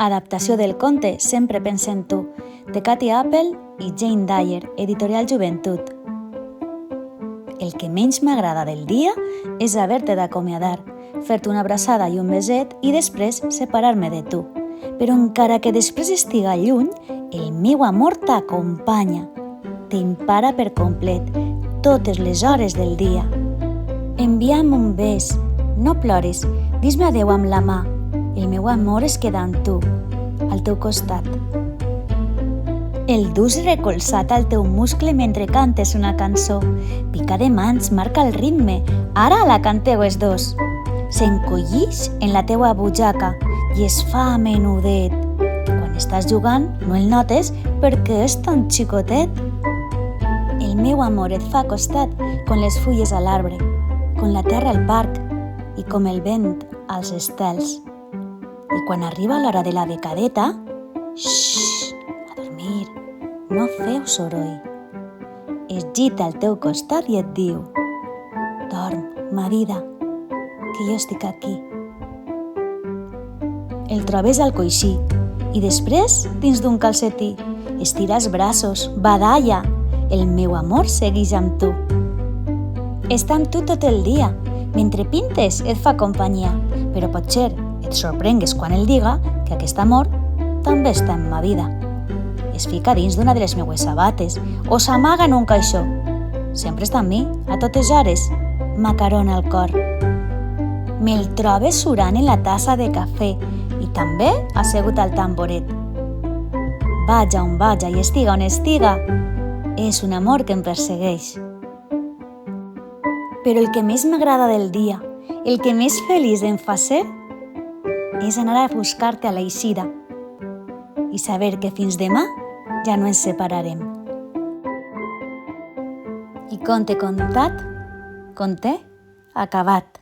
Adaptació del conte Sempre pense en tu, de Katy Apple i Jane Dyer, editorial Joventut. El que menys m'agrada del dia és haver-te d'acomiadar, fer-te una abraçada i un beset i després separar-me de tu. Però encara que després estiga lluny, el meu amor t'acompanya, t'empara per complet, totes les hores del dia. Envia'm un bes, no ploris, dis-me adeu amb la mà. El meu amor es queda amb tu, al teu costat. El dus recolzat al teu muscle mentre cantes una cançó. Pica de mans, marca el ritme, ara la canteu els dos. S'encollix en la teua butxaca i es fa menudet. Quan estàs jugant no el notes perquè és tan xicotet. El meu amor et fa costat com les fulles a l'arbre, com la terra al parc i com el vent als estels. I quan arriba l'hora de la becadeta, xxxt, a dormir, no feu soroll. Es gita al teu costat i et diu: dorm, ma vida, que jo estic aquí. El trobes al coixí i després dins d'un calcetí. Estira els braços, badalla, el meu amor segueix amb tu. Està amb tu tot el dia, mentre pintes et fa companyia, però potser et sorprengues quan el diga que aquest amor també està en ma vida. Es fica dins d'una de les meues sabates o s'amaga en un caixó. Sempre està amb mi, a totes hores, m'acarona el cor. Me'l trobes surant en la tassa de cafè i també assegut al tamboret. Vaja on vaja i estiga on estiga, és un amor que em persegueix. Però el que més m'agrada del dia, el que més feliç em fa ser, és anar a buscar-te a l'eixida i saber que fins demà ja no ens separarem. I conte contat, conte acabat.